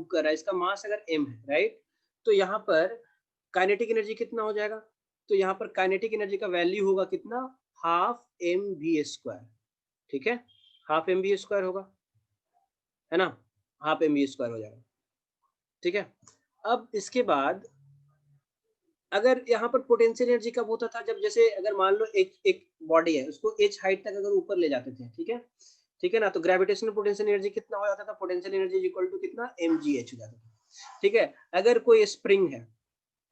कर रहा है, इसका मास अगर m है, राइट, तो यहाँ पर काइनेटिक एनर्जी कितना हो जाएगा? तो यहाँ पर काइनेटिक एनर्जी का वैल्यू होगा कितना? हाफ mv², ठीक है, हाफ mv² होगा, है ना, हाफ mv² हो जाएगा, ठीक है। अब इसके बाद अगर यहाँ पर पोटेंशियल एनर्जी कब होता था? जब जैसे अगर मान लो एक एक बॉडी है, उसको h हाइट तक अगर ऊपर ले जाते थे, ठीक है ना, तो ग्रेविटेशनल पोटेंशियल एनर्जी कितना हो जाता था? Potential energy is equal to कितना? mgh हो जाता था, ठीक है। अगर कोई स्प्रिंग है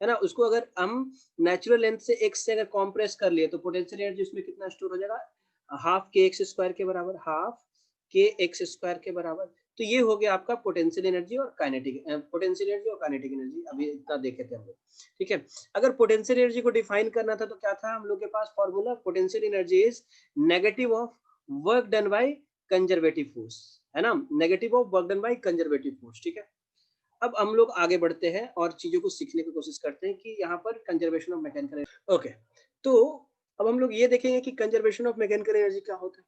ना, उसको अगर हम नेचुरल लेंथ से x से अगर कॉम्प्रेस कर लिए तो पोटेंशियल एनर्जी उसमें कितना स्टोर हो जाएगा? हाफ के एक्स स्क्वायर के बराबर, हाफ के एक्स स्क्वायर के बराबर। तो ये हो गया आपका पोटेंशियल एनर्जी और काइनेटिक पोटेंशियल एनर्जी और काइनेटिक एनर्जी, अभी इतना देखे थे हम लोग, ठीक है। अगर पोटेंशियल एनर्जी को डिफाइन करना था तो क्या था हम लोग के पास formula? Potential energy is negative of work done by conservative force, है ना, negative of work done by conservative force, ठीक है। अब हम लोग आगे बढ़ते हैं और चीजों को सीखने की कोशिश करते हैं कि यहाँ पर कंजर्वेशन ऑफ मैकेनिकल, ओके। तो अब हम लोग ये देखेंगे कि कंजर्वेशन ऑफ मैकेनिकल एनर्जी क्या होता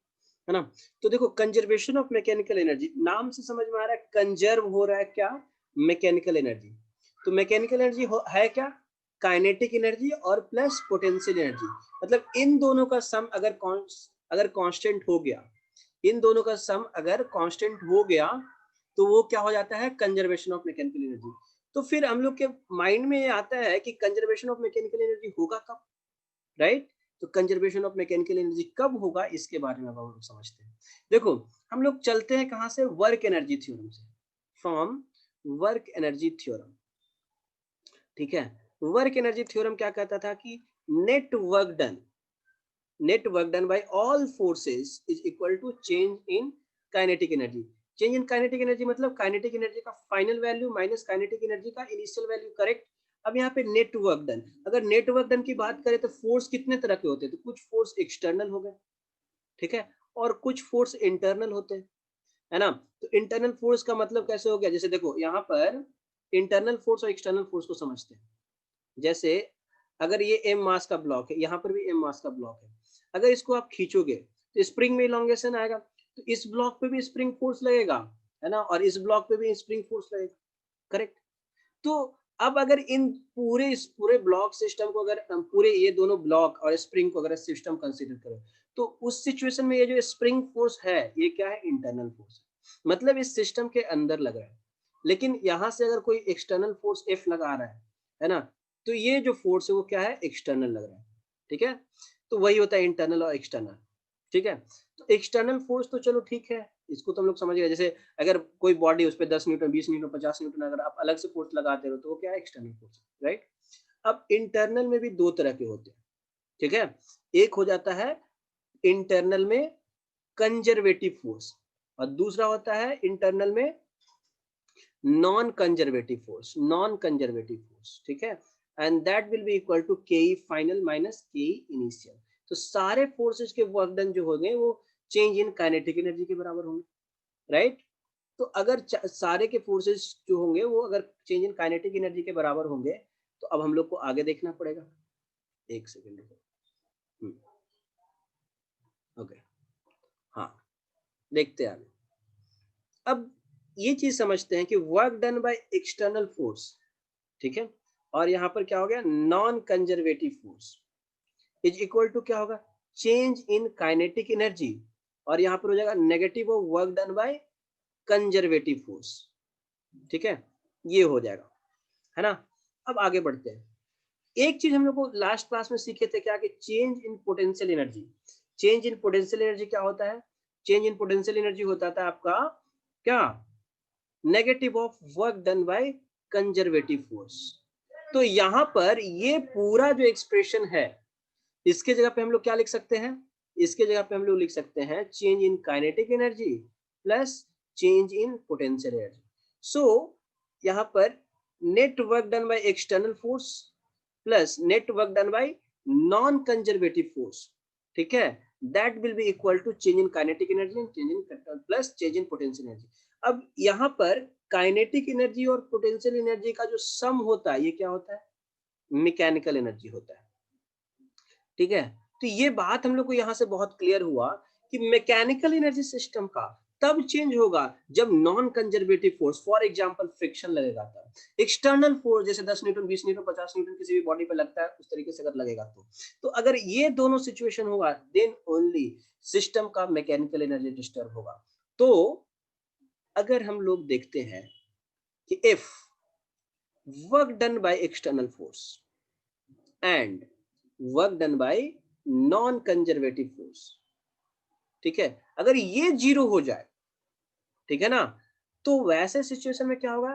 है ना। तो देखो, कंजर्वेशन ऑफ मैकेनिकल एनर्जी नाम से समझ में आ रहा है, कंजर्व हो रहा है क्या? Mechanical energy. तो मैकेनिकल एनर्जी है क्या? काइनेटिक एनर्जी और प्लस पोटेंशियल एनर्जी, मतलब इन दोनों का सम अगर कांस्टेंट हो गया, इन दोनों का सम अगर कांस्टेंट हो गया तो वो क्या हो जाता है? Conservation of mechanical energy. तो फिर हम लोग के माइंड में ये आता है कि कंजर्वेशन ऑफ मैकेनिकल एनर्जी होगा कब, राइट? तो कंजर्वेशन ऑफ मैकेनिकल एनर्जी कब होगा इसके बारे में अब हम लोग समझते हैं। देखो, हम लोग चलते हैं कहां से? वर्क एनर्जी थ्योरम से, फ्रॉम वर्क एनर्जी थ्योरम, ठीक है। वर्क एनर्जी थ्योरम क्या कहता था कि net work done by all forces is equal to change in kinetic energy. Change in kinetic energy मतलब काइनेटिक एनर्जी का final value minus kinetic energy का initial value, correct. अब यहाँ पे नेट वर्क डन, अगर नेट वर्क डन की बात करें तो फोर्स कितने तरह के होते हैं? तो कुछ फोर्स एक्सटर्नल हो गए, ठीक है, और कुछ फोर्स इंटरनल होते हैं, है ना। तो इंटरनल फोर्स का मतलब कैसे हो गया? जैसे देखो, यहाँ पर इंटरनल फोर्स और एक्सटर्नल फोर्स को समझते हैं। जैसे अगर ये एम मास का ब्लॉक है, यहाँ पर भी एम मास का ब्लॉक है, अगर इसको आप खींचोगे तो स्प्रिंग में इलॉन्गेशन आएगा, तो इस ब्लॉक पे भी स्प्रिंग फोर्स लगेगा, है ना, और इस ब्लॉक पे भी स्प्रिंग फोर्स लगेगा, करेक्ट। तो अब अगर इन पूरे ब्लॉक सिस्टम को, अगर हम पूरे ये दोनों ब्लॉक और स्प्रिंग को अगर सिस्टम कंसीडर करें, तो उस सिचुएशन में ये जो स्प्रिंग फोर्स है ये क्या है? इंटरनल फोर्स, मतलब इस सिस्टम के अंदर लग रहा है। लेकिन यहाँ से अगर कोई एक्सटर्नल फोर्स एफ लगा रहा है ना, तो ये जो फोर्स है वो क्या है? एक्सटर्नल लग रहा है, ठीक है। तो वही होता है इंटरनल और एक्सटर्नल, ठीक है। तो एक्सटर्नल फोर्स तो चलो ठीक है, इसको तो हम लोग समझ गए। जैसे अगर कोई बॉडी, उस पर 10 न्यूटन, 20 न्यूटन, 50 न्यूटन अगर आप अलग से फोर्स लगाते हो तो वो क्या है? External force, right. अब इंटरनल में भी दो तरह के होते हैं, ठीक है। एक हो जाता है इंटरनल में कंजर्वेटिव फोर्स, और दूसरा होता है इंटरनल में नॉन कंजर्वेटिव फोर्स, ठीक है। And that will be equal to K final minus K initial. तो सारे फोर्सेस के वर्क डन जो होंगे वो चेंज इन काइनेटिक एनर्जी के बराबर होंगे, राइट। तो अगर सारे के फोर्सेस जो होंगे वो अगर चेंज इन काइनेटिक एनर्जी के बराबर होंगे, तो अब हम लोग को आगे देखना पड़ेगा। एक सेकेंड, ओके, हाँ, देखते हैं आगे। अब ये चीज समझते हैं कि work done by external force, ठीक है, और यहाँ पर क्या हो गया? Non conservative force is equal to क्या होगा? चेंज इन काइनेटिक एनर्जी, और यहाँ पर हो जाएगा negative of work done by conservative force, ठीक है, ये हो जाएगा, है ना। अब आगे बढ़ते हैं। एक चीज हम लोग को लास्ट क्लास में सीखे थे क्या? कि change in potential energy. Change in potential energy क्या होता है? चेंज इन पोटेंशियल एनर्जी होता था आपका क्या? Negative of work done by conservative force. तो यहाँ पर ये पूरा जो एक्सप्रेशन है, इसके जगह पे हम लोग क्या लिख सकते हैं? इसके जगह पे हम लोग लिख सकते हैं change in kinetic energy plus change in potential energy. So यहाँ पर net work done by external force plus net work done by non conservative force, ठीक है, that will be equal to change in kinetic energy and change in plus change in potential energy. अब यहाँ पर काइनेटिक एनर्जी और पोटेंशियल energy का जो सम होता है ये क्या होता है? मैकेनिकल एनर्जी होता है, ठीक है। तो ये बात हम लोग को यहाँ से बहुत क्लियर हुआ कि मैकेनिकल एनर्जी सिस्टम का तब चेंज होगा जब non conservative force, for example friction लगेगा तब। एक्सटर्नल फोर्स जैसे 10 न्यूटन, 20 न्यूटन, 50 न्यूटन किसी भी बॉडी पे लगता है, उस तरीके से अगर लगेगा तो अगर ये दोनों सिचुएशन होगा देन ओनली सिस्टम का मैकेनिकल एनर्जी डिस्टर्ब होगा। तो अगर हम लोग देखते हैं कि if work done by external force and work done by non conservative force, ठीक है, अगर ये जीरो हो जाए, ठीक है ना, तो वैसे सिचुएशन में क्या होगा,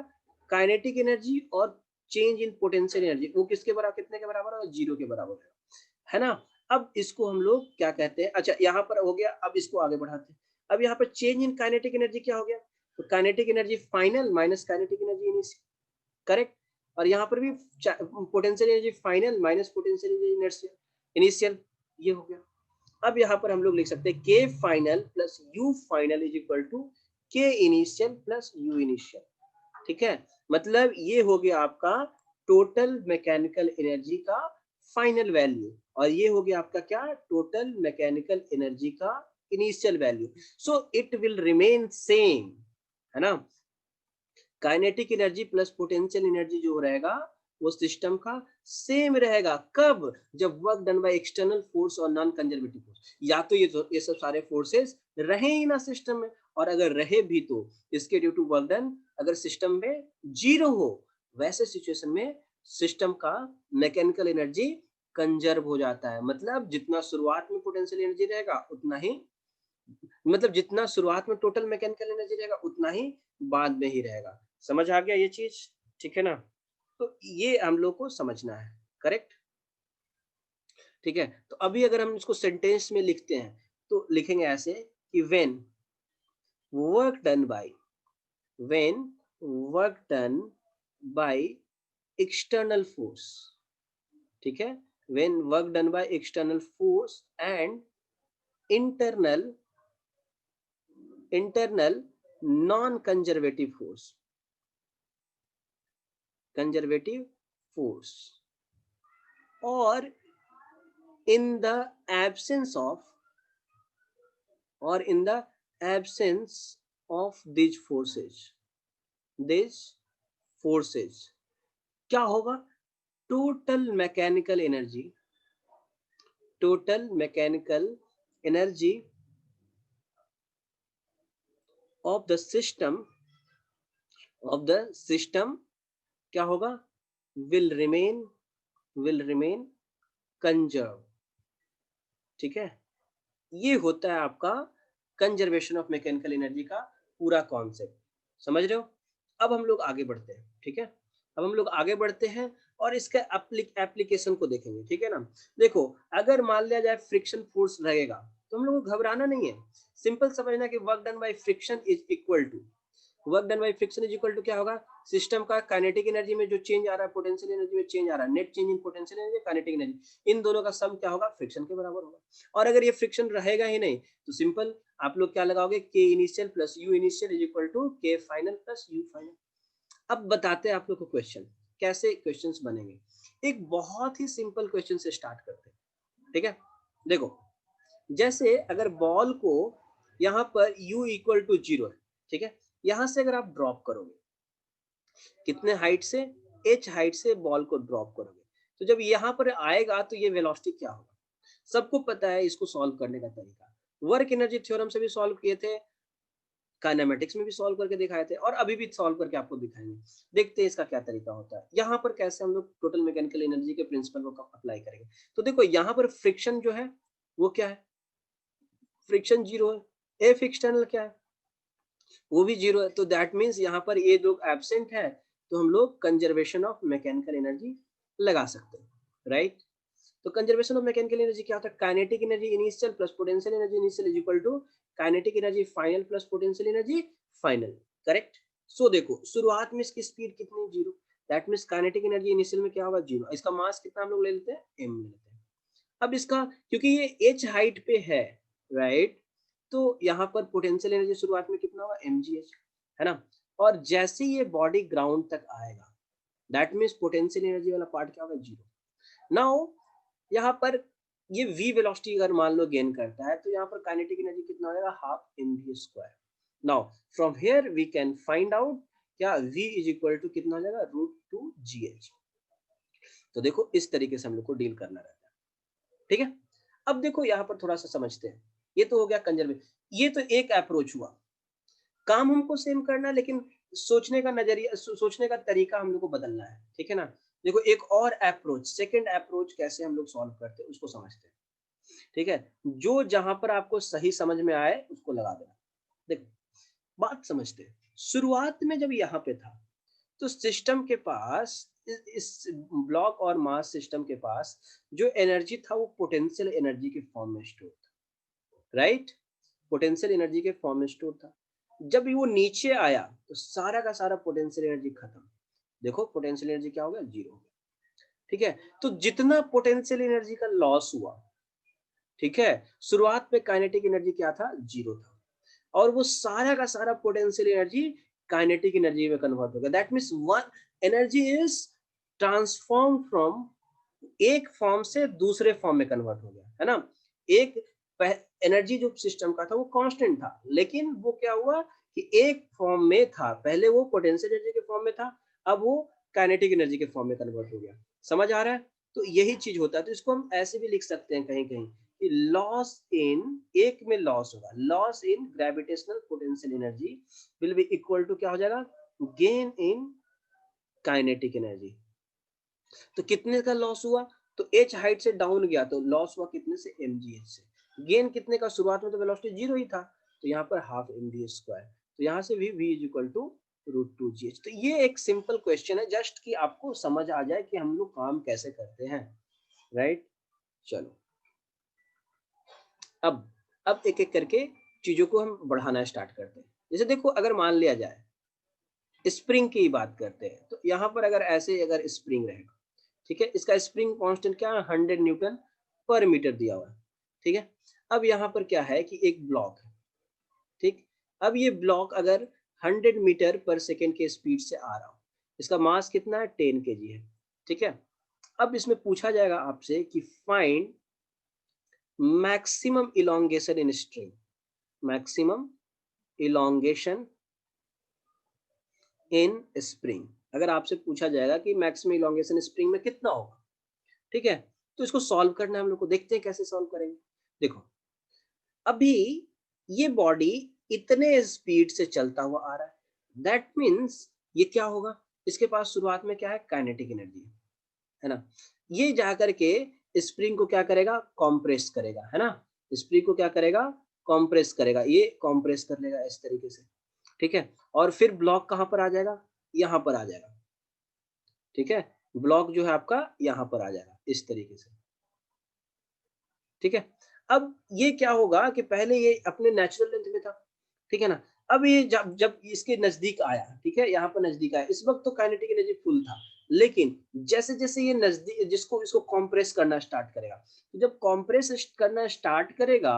काइनेटिक एनर्जी और चेंज इन पोटेंशियल एनर्जी वो किसके बराबर, कितने के बराबर होगा, जीरो के बराबर है ना। अब इसको हम लोग क्या कहते हैं, अच्छा यहाँ पर हो गया, अब इसको आगे बढ़ाते हैं। अब यहाँ पर चेंज इन काइनेटिक एनर्जी क्या हो गया, तो kinetic energy final minus kinetic energy initial, correct. और यहाँ पर भी potential energy final minus potential energy initial, ये हो गया। अब यहाँ पर हम लोग लिख सकते हैं K final plus U final is equal to K initial plus U initial, ठीक है। मतलब ये हो गया आपका टोटल मैकेनिकल एनर्जी का फाइनल वैल्यू, और ये हो गया आपका क्या, टोटल मैकेनिकल एनर्जी का initial value. So it will remain same, है ना। Kinetic energy plus potential energy जो रहेगा वो सिस्टम का सेम रहेगा, कब, जब work done by external force और नॉन कंजर्वेटिव फोर्स, या तो ये सब सारे फोर्सेस रहे ही ना सिस्टम में, और अगर रहे भी तो इसके ड्यू टू वर्क डन अगर सिस्टम में जीरो हो, वैसे सिचुएशन में सिस्टम का मैकेनिकल एनर्जी कंजर्व हो जाता है। मतलब जितना शुरुआत में पोटेंशियल एनर्जी रहेगा उतना ही, मतलब जितना शुरुआत में टोटल मैकेनिकल एनर्जी रहेगा उतना ही बाद में ही रहेगा। समझ आ गया ये चीज, ठीक है ना। तो ये हम लोग को समझना है, करेक्ट, ठीक है। तो अभी अगर हम इसको सेंटेंस में लिखते हैं तो लिखेंगे ऐसे कि work done by when work done by external force, ठीक है, when work done by external force and internal non conservative force, conservative force, और in the absence of these forces क्या होगा, total mechanical energy of the system क्या होगा, will remain conserve, ठीक है। ये होता है आपका कंजर्वेशन ऑफ मैकेनिकल एनर्जी का पूरा कॉन्सेप्ट, समझ रहे हो। अब हम लोग आगे बढ़ते हैं, ठीक है, अब हम लोग आगे बढ़ते हैं और इसका एप्लीकेशन को देखेंगे, ठीक है ना। देखो अगर मान लिया जाए फ्रिक्शन फोर्स लगेगा तो हम लोग को घबराना नहीं है, सिंपल समझना कि work done by friction is equal to क्या होगा, सिस्टम का काइनेटिक एनर्जी में जो चेंज आ रहा है, पोटेंशियल एनर्जी में चेंज आ रहा है, net change in potential energy, kinetic energy, इन दोनों का सम क्या होगा, फ्रिक्शन के बराबर होगा। और अगर ये फ्रिक्शन रहेगा ही नहीं तो सिंपल आप लोग क्या लगाओगे, K initial plus U initial is equal to K final plus U final. अब बताते हैं आप लोग को क्वेश्चन, कैसे क्वेश्चंस बनेंगे। एक बहुत ही सिंपल क्वेश्चन से स्टार्ट करते हैं, ठीक है। देखो जैसे अगर बॉल को यहाँ पर u इक्वल टू 0 है, ठीक है, यहां से अगर आप ड्रॉप करोगे, कितने हाइट से, h हाइट से बॉल को ड्रॉप करोगे, तो जब यहाँ पर आएगा तो ये वेलोसिटी क्या होगा, सबको पता है इसको सॉल्व करने का तरीका, वर्क एनर्जी थ्योरम से भी सॉल्व किए थे, काइनेमेटिक्स में भी सॉल्व करके दिखाए थे, और अभी भी सॉल्व करके आपको दिखाएंगे। देखते हैं इसका क्या तरीका होता है, यहाँ पर कैसे हम लोग टोटल मैकेनिकल एनर्जी के प्रिंसिपल को अप्लाई करेंगे। तो देखो यहाँ पर फ्रिक्शन जो है वो क्या है, फ्रिक्शन 0 है, एफ एक्सटर्नल क्या है, वो भी 0 है, तो दैट मीन्स यहाँ पर ये लोग एब्सेंट है, तो हम लोग कंजर्वेशन ऑफ मैकेनिकल एनर्जी लगा सकते हैं, राइट। तो कंजर्वेशन ऑफ मैकेनिकल एनर्जी क्या होता है, kinetic energy initial plus potential energy initial is equal to kinetic energy final plus potential energy final, correct. So देखो शुरुआत में इसकी स्पीड कितनी, 0, that means kinetic energy initial में क्या होगा, 0, इसका मास कितना हम लोग ले लेते हैं, m ले लेते हैं। अब इसका क्योंकि ये h हाइट पे है, राइट, तो यहाँ पर पोटेंशियल एनर्जी शुरुआत में कितना होगा, mgh, है ना। और जैसे ये बॉडी ग्राउंड तक आएगा दैट मीन्स पोटेंशियल एनर्जी वाला पार्ट क्या होगा, 0। नाउ यहाँ पर ये v वेलोसिटी अगर मान लो गेन करता है तो यहाँ पर काइनेटिक एनर्जी कितना हो जाएगा, half mv square, now from here we can find out क्या v इज इक्वल टू कितना हो जाएगा √2gh। तो देखो इस तरीके से हम लोग को डील करना रहता है, ठीक है। अब देखो यहाँ पर थोड़ा सा समझते हैं, ये तो हो गया कंजर्वेटिव, ये तो एक अप्रोच हुआ, काम हमको सेम करना है लेकिन सोचने का नजरिया सोचने का तरीका हम लोग को बदलना है, ठीक है ना। देखो एक और अप्रोच, सेकंड अप्रोच कैसे हम लोग सॉल्व करते हैं उसको समझते हैं, ठीक है। जो जहां पर आपको सही समझ में आए उसको लगा देना। देखो बात समझते हैं, शुरुआत में जब यहाँ पे था तो सिस्टम के पास इस ब्लॉक और मास सिस्टम के पास जो एनर्जी था वो पोटेंशियल एनर्जी के फॉर्म में स्टोर था, राइट। पोटेंशियल एनर्जी के फॉर्म में स्टोर था। जब वो नीचे आया तो सारा का सारा पोटेंशियल एनर्जी खत्म। देखो पोटेंशियल एनर्जी क्या हो गया, जीरो हो गया, ठीक है। तो जितना पोटेंशियल एनर्जी का लॉस हुआ, ठीक है, शुरुआत में काइनेटिक एनर्जी क्या था, जीरो था, और वो सारा का सारा पोटेंशियल एनर्जी काइनेटिक एनर्जी में कन्वर्ट हो गया। That means one energy is transform from एक फॉर्म से दूसरे फॉर्म में कन्वर्ट हो गया, है ना। एक एनर्जी जो सिस्टम का था वो कांस्टेंट था, लेकिन वो क्या हुआ कि एक फॉर्म में था, पहले वो पोटेंशियल एनर्जी के फॉर्म में था, अब वो काइनेटिक एनर्जी के फॉर्म में कन्वर्ट हो गया। समझ आ रहा है। तो यही चीज होता है। तो इसको हम ऐसे भी लिख सकते हैं कहीं कहीं कि लॉस इन, एक में लॉस होगा, loss in gravitational potential energy will be equal to क्या हो जाएगा, गेन इन काइनेटिक एनर्जी। तो कितने का लॉस हुआ, तो h हाइट से डाउन गया तो लॉस हुआ कितने से, mgh से। गेन कितने का, शुरुआत में तो वेलोसिटी जीरो ही था, तो यहाँ पर हाफ mgh स्क्वायर, तो यहाँ से भी v is equal to √2gh। तो ये एक सिंपल क्वेश्चन है, जस्ट कि आपको समझ आ जाए कि हम लोग काम कैसे करते हैं, राइट। चलो अब एक एक करके चीजों को हम बढ़ाना स्टार्ट करते हैं। जैसे देखो अगर मान लिया जाए स्प्रिंग की बात करते हैं, तो यहाँ पर अगर ऐसे अगर स्प्रिंग रहेगा, ठीक है, इसका स्प्रिंग कांस्टेंट क्या है, 100 न्यूटन पर मीटर दिया हुआ है, ठीक है। अब यहाँ पर क्या है कि एक ब्लॉक है, ठीक। अब ये ब्लॉक अगर 100 मीटर पर सेकेंड के स्पीड से आ रहा हो, इसका मास कितना है, 10 kg है, ठीक है। अब इसमें पूछा जाएगा आपसे कि find maximum elongation in string, maximum elongation in spring. अगर आपसे पूछा जाएगा कि मैक्सिमम इलोंगेशन स्प्रिंग में कितना होगा, ठीक है, तो इसको सॉल्व करना है हम लोग को। देखते हैं कैसे सॉल्व करेंगे। देखो अभी ये बॉडी इतने स्पीड से चलता हुआ आ रहा है, दैट मीन्स ये क्या होगा, इसके पास शुरुआत में क्या है, काइनेटिक एनर्जी है ना। ये जाकर के स्प्रिंग को क्या करेगा, कॉम्प्रेस करेगा, है ना। स्प्रिंग को क्या करेगा, कॉम्प्रेस करेगा, ये कॉम्प्रेस कर लेगा इस तरीके से, ठीक है। और फिर ब्लॉक कहाँ पर आ जाएगा, यहाँ पर आ जाएगा, ठीक है। ब्लॉक जो है आपका यहाँ पर आ जाएगा इस तरीके से, ठीक है। अब ये क्या होगा कि पहले ये अपने नेचुरल लेंथ में था, ठीक है ना। अब ये जब जब इसके नजदीक आया, ठीक है, यहाँ पर नजदीक आया, इस वक्त तो काइनेटिक एनर्जी फुल था, लेकिन जैसे जैसे ये नजदीक जिसको इसको कॉम्प्रेस करना स्टार्ट करेगा, तो जब कॉम्प्रेस करना स्टार्ट करेगा,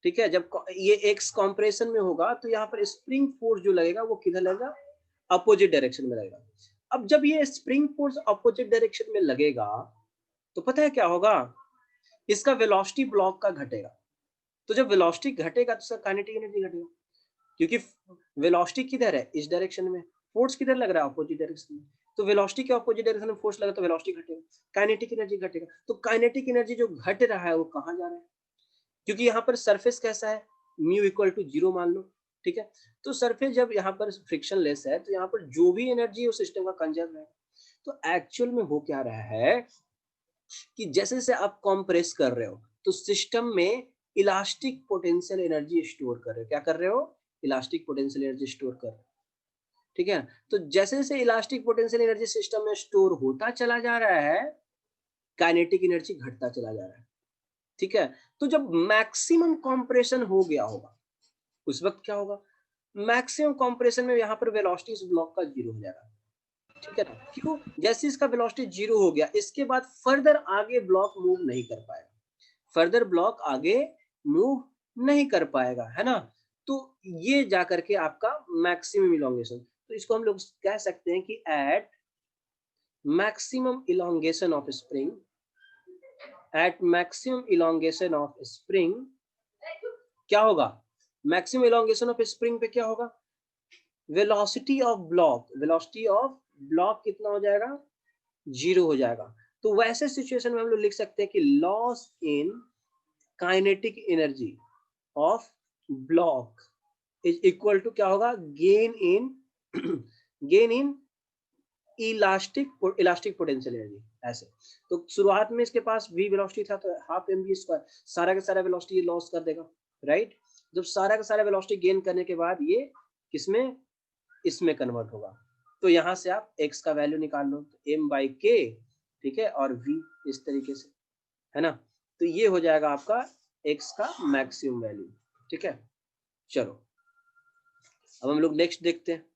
ठीक है, जब ये एक्स कॉम्प्रेशन में होगा तो यहाँ पर स्प्रिंग फोर्स जो लगेगा वो किधर लगेगा, अपोजिट डायरेक्शन में लगेगा। अब जब ये स्प्रिंग फोर्स अपोजिट डायरेक्शन में लगेगा तो पता है क्या होगा, इसका वेलोसिटी ब्लॉक का घटेगा। तो जब वेलोसिटी घटेगा तो इसका काइनेटिक एनर्जी घटेगा, क्योंकि वेलोसिटी किधर है, इस डायरेक्शन में, फोर्स किधर लग रहा है, अपोजिट डायरेक्शन में। तो वेलोसिटी के अपोजिट डायरेक्शन में फोर्स लगा तो वेलोसिटी घटेगा, काइनेटिक एनर्जी घटेगा। तो काइनेटिक एनर्जी जो घट रहा है वो कहाँ जा रहा है, क्योंकि यहाँ पर सरफेस कैसा है, म्यू इक्वल टू जीरो मान लो, ठीक है। तो सरफेस जब यहाँ पर फ्रिक्शन लेस है तो यहाँ पर जो भी एनर्जी है उस सिस्टम का कंजर्व है। तो एक्चुअल में हो क्या रहा है कि जैसे जैसे आप कंप्रेस कर रहे हो तो सिस्टम में इलास्टिक पोटेंशियल एनर्जी स्टोर कर रहे हो, क्या कर रहे हो, इलास्टिक पोटेंशियल एनर्जी स्टोर कर रहे हो, ठीक है। तो जैसे जैसे इलास्टिक पोटेंशियल एनर्जी सिस्टम में स्टोर होता चला जा रहा है, काइनेटिक एनर्जी घटता चला जा रहा है, ठीक है। तो जब मैक्सिमम कंप्रेशन हो गया होगा उस वक्त क्या होगा, मैक्सिमम कंप्रेशन में यहाँ पर वेलोसिटी इस ब्लॉक का जीरो हो जाएगा, ठीक है ना। क्यों, जैसे इसका वेलोसिटी जीरो हो गया इसके बाद फर्दर आगे ब्लॉक मूव नहीं कर पाएगा, फर्दर ब्लॉक आगे मूव नहीं कर पाएगा, है ना। तो ये जाकर के आपका मैक्सिमम इलोंगेशन, तो इसको हम लोग कह सकते हैं कि at maximum elongation of spring, at maximum elongation of spring क्या होगा, मैक्सिमम इलोंगेशन ऑफ स्प्रिंग पे क्या होगा, वेलोसिटी ऑफ ब्लॉक कितना हो जाएगा, 0 हो जाएगा। तो वैसे सिचुएशन में हम लोग लिख सकते हैं कि loss in kinetic energy of block is equal to क्या होगा, gain in gain in elastic potential energy. ऐसे तो शुरुआत में इसके पास v वेलोसिटी था तो हाफ एम वी स्क्वायर, सारा का सारा वेलोसिटी लॉस कर देगा, राइट। जब सारा का सारा वेलोसिटी गेन करने के बाद ये किसमें, इसमें कन्वर्ट होगा। तो यहाँ से आप x का वैल्यू निकाल लो, तो m बाई के, ठीक है, और v इस तरीके से, है ना। तो ये हो जाएगा आपका x का मैक्सिमम वैल्यू, ठीक है। चलो अब हम लोग नेक्स्ट देखते हैं।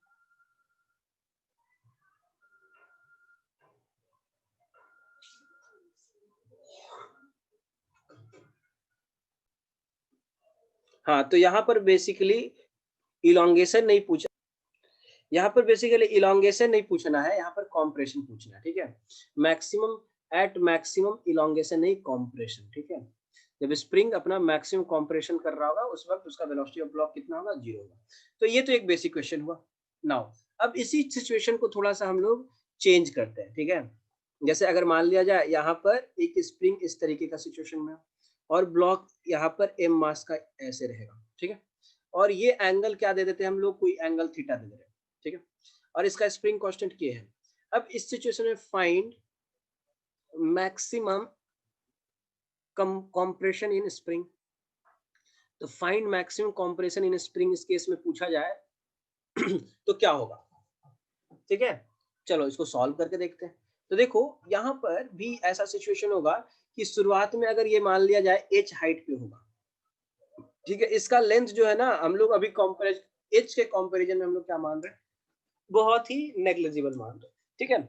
हाँ, तो यहाँ पर बेसिकली इलोंगेशन नहीं पूछा, यहाँ पर बेसिकली इलोंगेशन नहीं पूछना है, यहाँ पर कॉम्प्रेशन पूछना है, ठीक है। मैक्सिमम एट मैक्सिमम इलोंगेशन नहीं, कॉम्प्रेशन, ठीक है। जब स्प्रिंग अपना मैक्सिमम कॉम्प्रेशन कर रहा होगा उस वक्त उसका वेलोसिटी ऑफ ब्लॉक कितना होगा, 0 होगा। तो ये तो एक बेसिक क्वेश्चन हुआ। नाउ अब इसी सिचुएशन को थोड़ा सा हम लोग चेंज करते हैं, ठीक है। जैसे अगर मान लिया जाए यहाँ पर एक स्प्रिंग इस तरीके का सिचुएशन में और ब्लॉक यहाँ पर m मास का ऐसे रहेगा, ठीक है। और ये एंगल क्या दे देते हैं हम लोग, कोई एंगल थीटा दे दे रहे हैं, ठीक है। और इसका स्प्रिंग कांस्टेंट के है। अब इस सिचुएशन में find maximum compression in spring. तो find maximum compression in spring इस केस में पूछा जाए तो क्या होगा, ठीक है। चलो इसको सॉल्व करके देखते हैं। तो देखो यहाँ पर भी ऐसा सिचुएशन होगा कि शुरुआत में अगर ये मान लिया जाए h हाइट पे होगा, ठीक है। इसका लेंथ जो है ना, हम लोग अभी h के कंपैरिजन में हम लोग क्या मान रहे हैं, बहुत ही नेग्लिजिबल मान रहे हैं, ठीक है।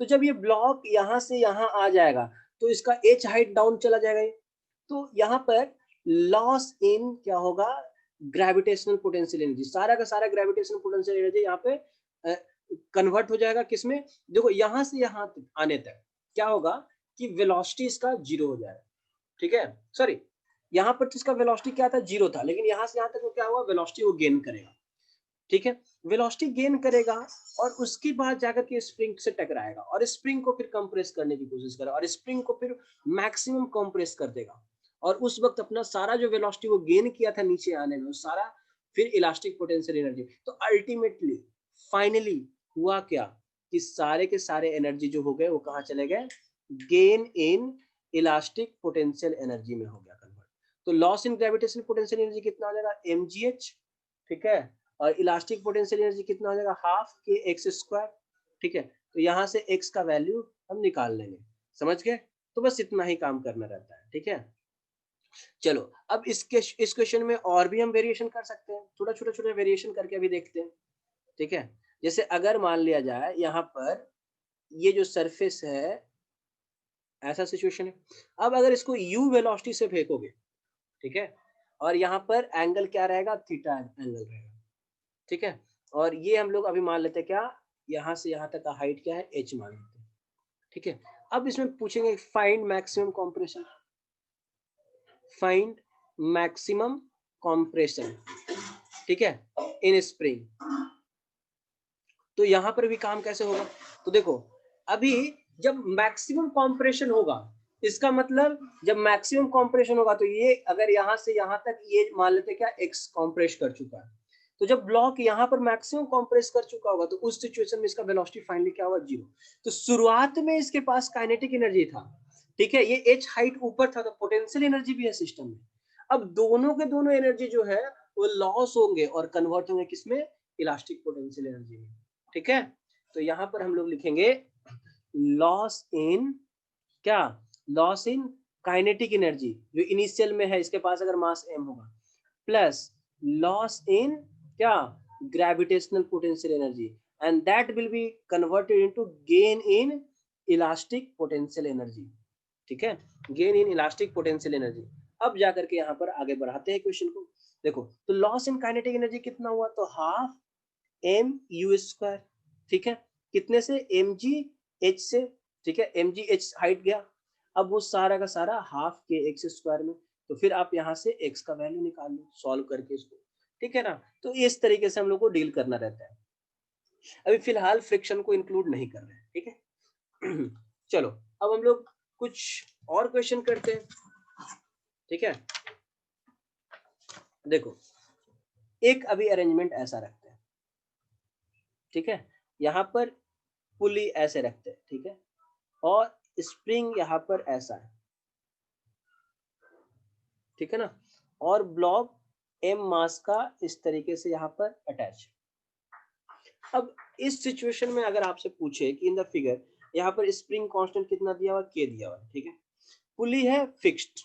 तो जब ये ब्लॉक यहाँ से यहाँ आ जाएगा तो इसका h हाइट डाउन चला जाएगा ये। तो यहाँ पर लॉस इन क्या होगा, ग्रेविटेशनल पोटेंशियल एनर्जी, सारा का सारा ग्रेविटेशनल पोटेंशियल एनर्जी यहाँ पे कन्वर्ट हो जाएगा किसमें, देखो यहाँ से यहाँ आने तक क्या होगा कि वेलोसिटी इसका 0 हो जाएगा, ठीक है। सॉरी, यहाँ पर तो इसका वेलोसिटी क्या था, 0 था, लेकिन यहाँ से यहाँ तक वो क्या हुआ, वेलोसिटी वो गेन करेगा, ठीक है। वेलोसिटी गेन करेगा और उसके बाद जाकर के स्प्रिंग से टकराएगा और स्प्रिंग को फिर कंप्रेस करने की कोशिश करेगा और स्प्रिंग को फिर मैक्सिमम कंप्रेस कर देगा। और उस वक्त अपना सारा जो वेलोसिटी वो गेन किया था नीचे आने में, सारा फिर इलास्टिक पोटेंशियल एनर्जी। तो अल्टीमेटली फाइनली हुआ क्या कि सारे के सारे एनर्जी जो हो गए वो कहाँ चले गए, gain in elastic potential energy में हो गया कन्वर्ट। तो loss in gravitational potential energy कितना हो जाएगा, mgh, ठीक है। और इलास्टिक पोटेंशियल एनर्जी कितना हो जाएगा, हाफ के एक्स स्क्वायर, ठीक है। तो यहाँ से x का वैल्यू हम निकाल लेंगे, समझ गए। तो बस इतना ही काम करना रहता है, ठीक है। चलो अब इस क्वेश्चन में और भी हम वेरिएशन कर सकते हैं, थोड़ा छोटा छोटा वेरिएशन करके अभी देखते हैं, ठीक है। जैसे अगर मान लिया जाए यहाँ पर ये जो सरफेस है, ऐसा सिचुएशन है। अब अगर इसको u वेलोसिटी से फेंकोगे, ठीक है, और यहाँ पर एंगल क्या रहेगा, थीटा एंगल रहेगा, ठीक है। और ये हम लोग अभी मान लेते हैं क्या, यहाँ से यहाँ तक का हाइट क्या है, h मान लेते हैं, ठीक है। अब इसमें पूछेंगे find maximum compression, find maximum compression, ठीक है, इन स्प्रिंग। तो यहाँ पर भी काम कैसे होगा, तो देखो अभी जब मैक्सिमम कंप्रेशन होगा, इसका मतलब जब मैक्सिमम कंप्रेशन होगा तो ये अगर यहाँ से यहाँ तक ये मान लेते हैं क्या, x कंप्रेस कर चुका है। तो जब ब्लॉक यहाँ पर मैक्सिमम कंप्रेस कर चुका होगा तो उस सिचुएशन में इसका वेलोसिटी फाइनली क्या होगा, 0। तो शुरुआत में इसके पास काइनेटिक एनर्जी था, ठीक है, ये h हाइट ऊपर था, तो पोटेंशियल एनर्जी भी है सिस्टम में। अब दोनों के दोनों एनर्जी जो है वो लॉस होंगे और कन्वर्ट होंगे किसमें, इलास्टिक पोटेंशियल एनर्जी में, ठीक है। तो यहाँ पर हम लोग लिखेंगे लॉस इन क्या, लॉस इन काइनेटिक एनर्जी जो इनिशियल में है, इसके पास अगर मास m होगा, प्लस लॉस इन क्या, gravitational potential energy, and that will be converted into gain in elastic potential energy, ठीक है, gain in elastic potential energy. अब जाकर के यहाँ पर आगे बढ़ाते हैं क्वेश्चन को। देखो तो लॉस इन काइनेटिक एनर्जी कितना हुआ, तो हाफ एम यू स्क्वायर, ठीक है, कितने से, एम जी एच से, ठीक है, एम जी एच हाइट गया। अब वो सारा का सारा हाफ के एक्स स्क्वायर में, तो फिर आप यहाँ से x का वैल्यू निकाल लो सॉल्व करके इसको। ठीक है ना। तो इस तरीके से हम लोग को डील करना रहता है। अभी फिलहाल फ्रिक्शन को इंक्लूड नहीं कर रहे हैं, ठीक है। चलो अब हम लोग कुछ और क्वेश्चन करते हैं, ठीक है। देखो एक अभी अरेंजमेंट ऐसा रखते हैं, ठीक है। यहाँ पर पुली ऐसे रखते हैं, ठीक है, और स्प्रिंग यहाँ पर ऐसा है, ठीक है ना, और ब्लॉक एम मास का इस तरीके से यहाँ पर अटैच। अब इस सिचुएशन में अगर आपसे पूछे कि इन द फिगर यहाँ पर स्प्रिंग कांस्टेंट कितना दिया हुआ, के दिया हुआ, ठीक है, पुली है फिक्स्ड,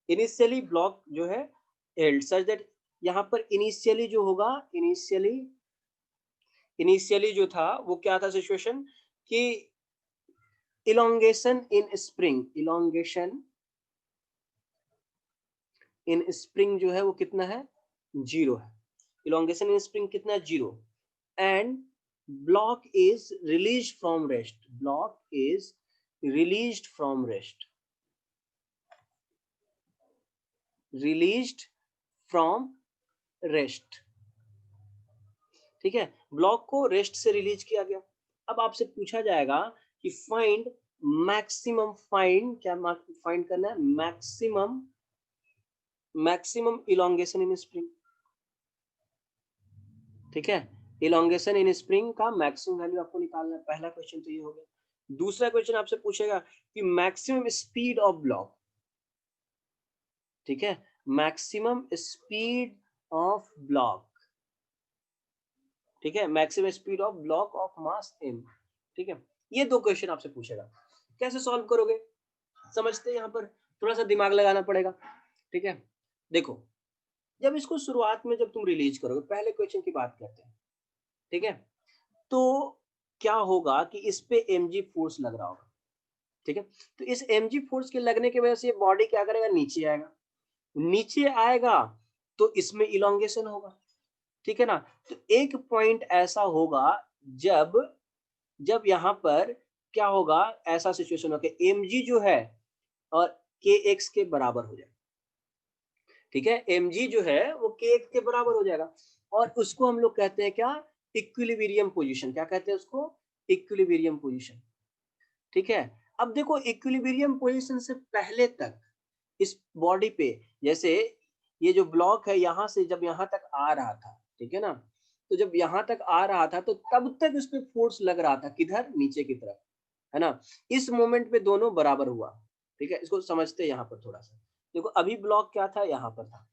इनिशियली ब्लॉक जो है हेल्ड सच दैट, यहाँ पर इनिशियली जो होगा, इनिशियली जो था वो क्या था सिचुएशन कि इलोंगेशन इन स्प्रिंग जो है वो कितना है, 0 है। इलोंगेशन इन स्प्रिंग कितना है, 0, and block is released from rest, released from rest released from rest, ठीक है। ब्लॉक को रेस्ट से रिलीज किया गया। अब आपसे पूछा जाएगा कि फाइंड मैक्सिमम, क्या फाइंड करना है, मैक्सिमम इलोंगेशन इन स्प्रिंग, ठीक है। इलोंगेशन इन स्प्रिंग का मैक्सिमम वैल्यू आपको निकालना है। पहला क्वेश्चन तो ये हो गया। दूसरा क्वेश्चन आपसे पूछेगा कि मैक्सिमम स्पीड ऑफ ब्लॉक, ठीक है, मैक्सिमम स्पीड ऑफ ब्लॉक, ठीक है, maximum speed of block of mass m, ठीक है। ये दो क्वेश्चन आपसे पूछेगा, कैसे सॉल्व करोगे, समझते हैं। यहाँ पर थोड़ा सा दिमाग लगाना पड़ेगा, ठीक है। देखो जब इसको शुरुआत में जब तुम रिलीज करोगे, पहले क्वेश्चन की बात करते हैं, ठीक है, तो क्या होगा कि इस पे mg फोर्स लग रहा होगा, ठीक है। तो इस mg फोर्स के लगने की वजह से ये बॉडी क्या करेगा, नीचे आएगा, नीचे आएगा तो इसमें इलोंगेशन होगा, ठीक है ना। तो एक पॉइंट ऐसा होगा जब जब यहाँ पर क्या होगा, ऐसा सिचुएशन होगा mg जो है और kx के बराबर हो जाएगा, ठीक है। mg जो है वो kx के बराबर हो जाएगा, और उसको हम लोग कहते हैं क्या, इक्विलिब्रियम पोजीशन। क्या कहते हैं उसको, इक्विलिब्रियम पोजीशन, ठीक है। अब देखो इक्विलिब्रियम पोजीशन से पहले तक इस बॉडी पे, जैसे ये जो ब्लॉक है यहाँ से जब यहाँ तक आ रहा था, ठीक है ना, तो जब यहाँ तक आ रहा था तो तब तक उस पे फोर्स लग रहा था, किधर, नीचे की तरफ, है ना। इस मोमेंट पे दोनों बराबर हुआ, ठीक है। इसको समझते हैं यहाँ पर थोड़ा सा। देखो अभी ब्लॉक क्या था, यहाँ पर था,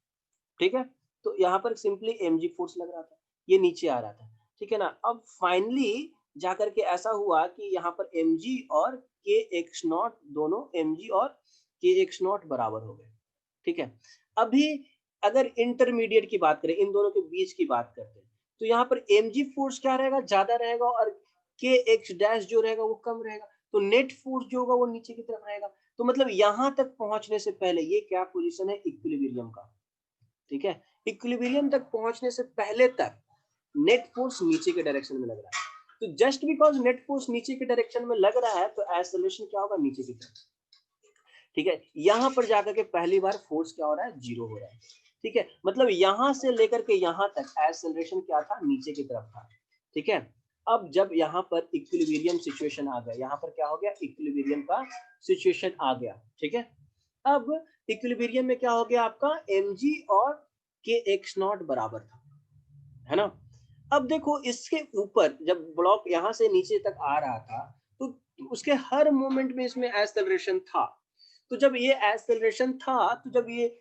ठीक है। तो यहाँ पर सिंपली mg फोर्स लग रहा था, ये नीचे आ रहा था, ठीक है ना। अब फाइनली जाकर के ऐसा हुआ कि यहाँ पर mg और kx नॉट, दोनों mg और kx नॉट बराबर हो गए, ठीक है। अभी अगर इंटरमीडिएट की बात करें, इन दोनों के बीच की बात करते हैं, तो यहाँ पर mg फोर्स क्या रहेगा, ज्यादा रहेगा, और kx डैश जो रहेगा वो कम रहेगा, तो नेट फोर्स जो होगा वो नीचे की तरफ रहेगा। तो मतलब यहाँ तक पहुंचने से पहले ये क्या पोजीशन है, इक्विलिब्रियम का, ठीक है। इक्विलिब्रियम तक पहुंचने से पहले तक नेट फोर्स नीचे के डायरेक्शन में लग रहा है। तो जस्ट बिकॉज नेट फोर्स नीचे के डायरेक्शन में लग रहा है तो एक्सेलरेशन क्या होगा, नीचे की तरफ, ठीक है। यहां पर जाकर के पहली बार फोर्स क्या हो रहा है, 0 हो रहा है, ठीक है। मतलब यहां से लेकर के यहां तक एक्सेलरेशन क्या था, नीचे की तरफ था, ठीक है। अब जब यहाँ पर इक्विलिब्रियम सिचुएशन आ गया, यहाँ पर क्या हो गया, इक्विलिब्रियम का सिचुएशन आ गया, ठीक है। अब इक्विलिब्रियम में क्या हो गया आपका, mg और kx नॉट बराबर था, है ना। अब देखो इसके ऊपर जब ब्लॉक यहाँ से नीचे तक आ रहा था तो उसके हर मोमेंट में इसमें एक्सेलरेशन था। तो जब ये एक्सेलरेशन था तो जब ये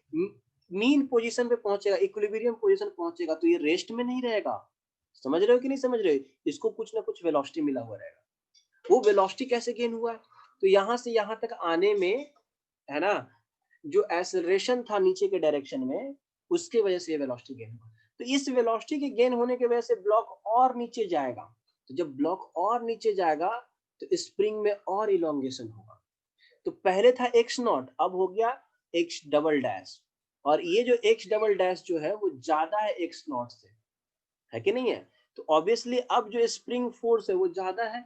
मीन पोजीशन पे पहुंचेगा, इक्विलिब्रियम पोजीशन पहुंचेगा, तो ये रेस्ट में नहीं रहेगा। समझ रहे हो कि नहीं समझ रहे हो, इसको कुछ ना कुछ वेलोसिटी मिला हुआ रहेगा। वो वेलोसिटी कैसे गेन हुआ है, तो यहाँ से यहाँ तक आने में, है ना, जो एक्सेलरेशन था नीचे के डायरेक्शन में, उसके वजह से ये वेलोसिटी गेन हुआ। तो इस वेलोसिटी के गेन होने की वजह से ब्लॉक और नीचे जाएगा। तो जब ब्लॉक और नीचे जाएगा तो स्प्रिंग में और इलोंगेशन होगा। तो पहले था x नॉट, अब हो गया x डबल डैश, और ये जो x डबल डैश जो है वो ज्यादा है x नॉट से, है कि नहीं है। तो ऑब्वियसली अब जो स्प्रिंग फोर्स है वो ज्यादा है।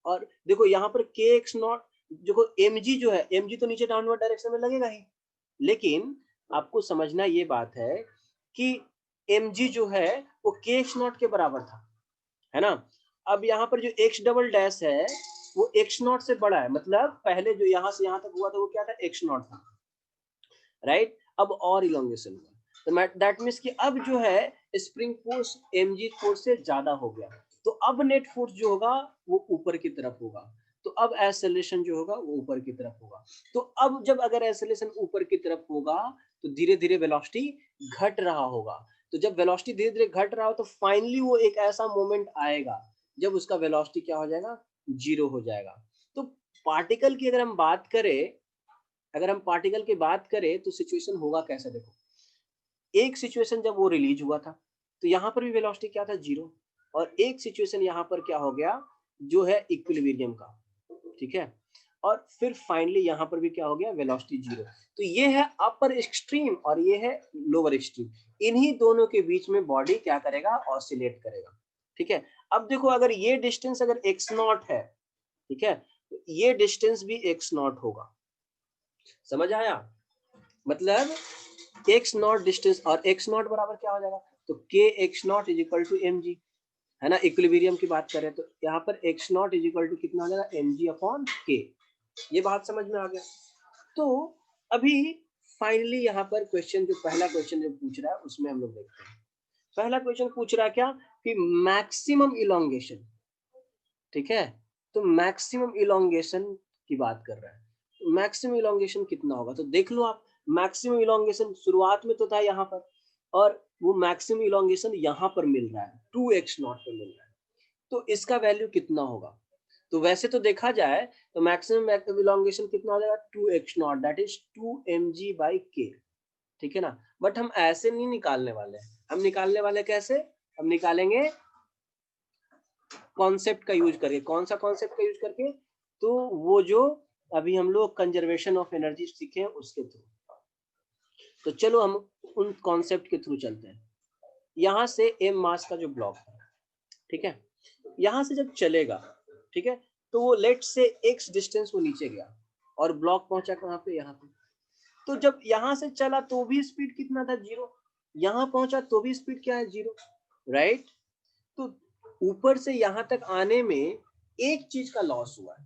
और देखो यहाँ पर kx नॉट, देखो mg जो है, mg तो नीचे डाउनवर्ड डायरेक्शन में लगेगा ही, लेकिन आपको समझना ये बात है कि mg जो है वो kx नॉट के बराबर था, है ना। अब यहाँ पर जो x डबल डैश है वो x नॉट से बड़ा है, मतलब पहले जो यहाँ से यहाँ तक हुआ था वो क्या था, x नॉट था, राइट। अब और इलोंगेशन हुआ, तो दैट मीन्स कि अब जो है स्प्रिंग फोर्स mg फोर्स से ज्यादा हो गया, तो अब नेट फोर्स जो होगा वो ऊपर की तरफ होगा, तो अब एक्सेलरेशन जो होगा वो ऊपर की तरफ होगा। तो अब जब अगर एक्सेलरेशन ऊपर की तरफ होगा तो धीरे धीरे वेलोसिटी घट रहा होगा, तो जब वेलोसिटी धीरे धीरे घट रहा हो तो फाइनली वो एक ऐसा मोमेंट आएगा जब उसका वेलोसिटी क्या हो जाएगा, जीरो हो जाएगा। तो पार्टिकल की अगर हम पार्टिकल की बात करें तो सिचुएशन होगा कैसा, देखो एक सिचुएशन जब वो रिलीज हुआ था तो यहाँ पर भी वेलोसिटी क्या था, जीरो, और एक सिचुएशन यहाँ पर क्या हो गया जो है इक्विलिब्रियम का, ठीक है, और फिर फाइनली यहाँ पर भी क्या हो गया, वेलोसिटी जीरो। तो ये है अपर एक्सट्रीम और ये है लोअर एक्सट्रीम, इन्हीं दोनों के बीच में बॉडी क्या करेगा, ऑसिलेट करेगा, ठीक है। अब देखो अगर ये डिस्टेंस अगर x नॉट है, ठीक है, तो ये डिस्टेंस भी x नॉट होगा, समझ आया, मतलब x नॉट डिस्टेंस और x नॉट बराबर क्या हो जाएगा, तो k x naught is equal to m g, है ना, इक्विलिब्रियम की बात करें तो यहाँ पर x naught is equal to कितना हो जाएगा, एम जी अपॉन के। ये बात समझ में आ गया। तो अभी फाइनली यहाँ पर क्वेश्चन जो पहला क्वेश्चन जो पूछ रहा है उसमें हम लोग देखते हैं। पहला क्वेश्चन पूछ रहा है क्या कि मैक्सिमम इलोंगेशन, ठीक है, तो मैक्सिमम इलोंगेशन की बात कर रहा है, तो मैक्सिमम इलोंगेशन कितना होगा, तो देख लो आप, मैक्सिमम इलोंगेशन शुरुआत में तो था यहाँ पर, और वो मैक्सिमम इलोंगेशन यहाँ पर मिल रहा है 2x नॉट पर मिल रहा है, तो इसका वैल्यू कितना होगा, तो वैसे तो देखा जाए तो मैक्सिमम इलोंगेशन कितना हो जाएगा 2x not, that is 2mg/k, ठीक है ना। बट हम ऐसे नहीं निकालने वाले, हम निकालने वाले कैसे, हम निकालेंगे कॉन्सेप्ट का यूज करके। कौन सा कॉन्सेप्ट का यूज करके, तो वो जो अभी हम लोग कंजर्वेशन ऑफ एनर्जी सीखे हैं उसके थ्रू। तो चलो हम उन कॉन्सेप्ट के थ्रू चलते हैं। यहाँ से एम मास का जो ब्लॉक है, ठीक है, यहाँ से जब चलेगा, ठीक है, तो वो लेट से एक्स डिस्टेंस वो नीचे गया और ब्लॉक पहुंचा कहाँ पे, यहाँ पे। तो जब यहाँ से चला तो भी स्पीड कितना था, जीरो, यहाँ पहुंचा तो भी स्पीड क्या है, जीरो, राइट। तो ऊपर से यहाँ तक आने में एक चीज का लॉस हुआ है,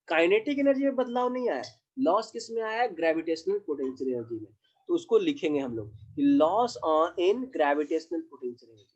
काइनेटिक एनर्जी में बदलाव नहीं आया, लॉस किस में आया, ग्रेविटेशनल पोटेंशियल एनर्जी में। तो उसको लिखेंगे हम लोग कि loss in gravitational potential energy.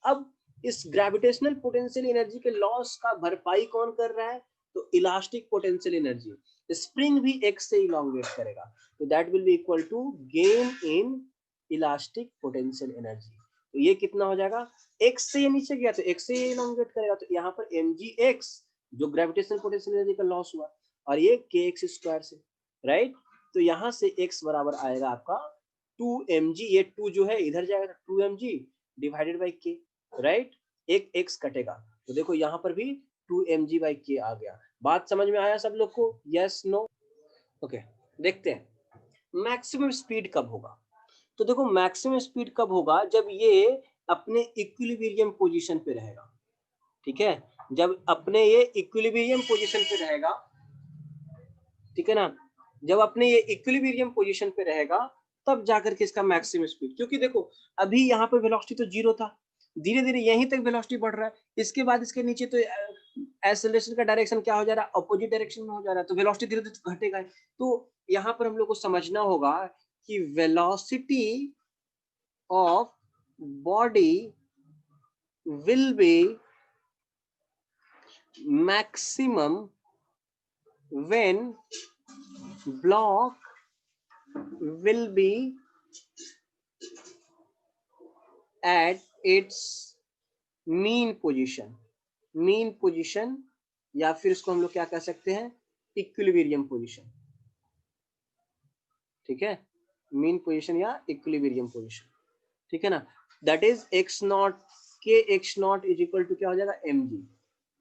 अब इस ग्रेविटेशनल पोटेंशियल एनर्जी के लॉस का भरपाई कौन कर रहा है, तो इलास्टिक पोटेंशियल एनर्जी, स्प्रिंग भी x से इलोंगेट करेगा, तो that will be equal to gain in elastic potential energy. तो ये कितना हो जाएगा, x से ये नीचे गया तो x से ये इलोंगेट करेगा, तो यहाँ पर mgx जो ग्रेविटेशनल पोटेंशियल एनर्जी का लॉस हुआ, और ये kx स्क्वायर से, राइट। तो यहाँ से x बराबर आएगा आपका 2mg, ये 2 जो है इधर जाएगा 2mg divided by k, right, एक x कटेगा, तो देखो यहाँ पर भी 2mg/k आ गया। बात समझ में आया सब लोग को, यस नो, ओके। देखते हैं मैक्सिमम स्पीड कब होगा, तो देखो मैक्सिमम स्पीड कब होगा, जब ये अपने इक्विलिब्रियम पोजीशन पे रहेगा, ठीक है, जब अपने ये इक्विलिब्रियम पोजीशन पे रहेगा, ठीक है ना, जब अपने ये इक्विलिब्रियम पोजीशन पे रहेगा तब जाकर के इसका मैक्सिमम स्पीड, क्योंकि देखो अभी यहाँ पे वेलोसिटी तो जीरो था, धीरे धीरे यहीं तक वेलोसिटी बढ़ रहा है, इसके बाद इसके नीचे तो एक्सेलरेशन का डायरेक्शन क्या हो जा रहा है, अपोजिट डायरेक्शन में हो जा रहा है, तो वेलोसिटी धीरे धीरे घटेगा। तो यहाँ पर हम लोग को समझना होगा कि velocity of body will be maximum when block will be at its mean position, या फिर इसको हम लोग क्या कह सकते हैं, इक्विलिब्रियम पोजीशन, ठीक है, मीन पोजीशन या इक्विलिब्रियम पोजीशन, ठीक है ना। That is x naught, k x naught is equal to क्या हो जाएगा, mg,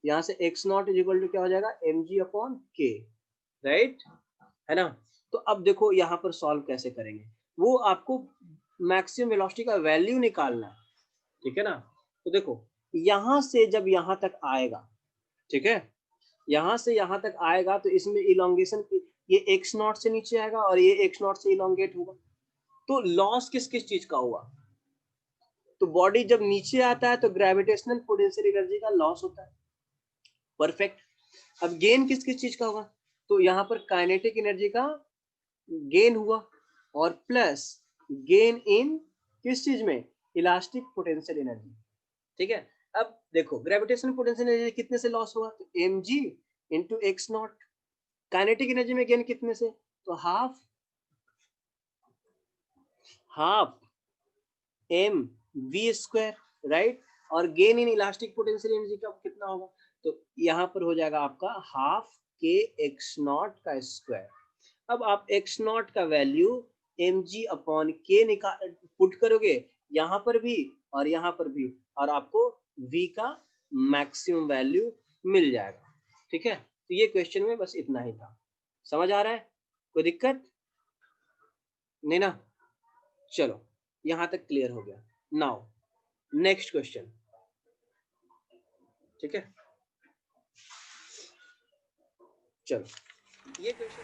यहाँ से x naught is equal to क्या हो जाएगा, mg अपॉन k, राइट, है ना। तो अब देखो यहाँ पर सॉल्व कैसे करेंगे, वो आपको मैक्सिमम वेलोसिटी का वैल्यू निकालना है, ठीक है ना। तो देखो यहाँ से जब यहाँ तक आएगा, ठीक है, यहाँ से यहाँ तक आएगा तो इसमें इलोंगेशन, ये x नॉट से नीचे आएगा और ये x नॉट से इलोंगेट होगा, तो लॉस किस किस चीज का हुआ, तो बॉडी जब नीचे आता है तो ग्रेविटेशनल पोटेंशियल एनर्जी का लॉस होता है। परफेक्ट। अब गेन किस किस चीज का होगा, तो यहाँ पर काइनेटिक एनर्जी का गेन हुआ और प्लस गेन इन किस चीज में, इलास्टिक पोटेंशियल एनर्जी। ठीक है, अब देखो ग्रेविटेशनल पोटेंशियल एनर्जी कितने से लॉस हुआ, तो mg into x naught. Kinetic energy में गेन कितने से, तो half m v square, right. और gain in elastic potential energy का कितना होगा, तो यहाँ पर हो जाएगा आपका हाफ के एक्स नॉट का स्क्वायर। अब आप एक्स नॉट का वैल्यू mg अपॉन के निकाल पुट करोगे यहाँ पर भी और यहाँ पर भी, और आपको v का मैक्सिमम वैल्यू मिल जाएगा। ठीक है, तो ये क्वेश्चन में बस इतना ही था। समझ आ रहा है, कोई दिक्कत नहीं ना? चलो यहां तक क्लियर हो गया। Now next question. ठीक है, चलो ये क्वेश्चन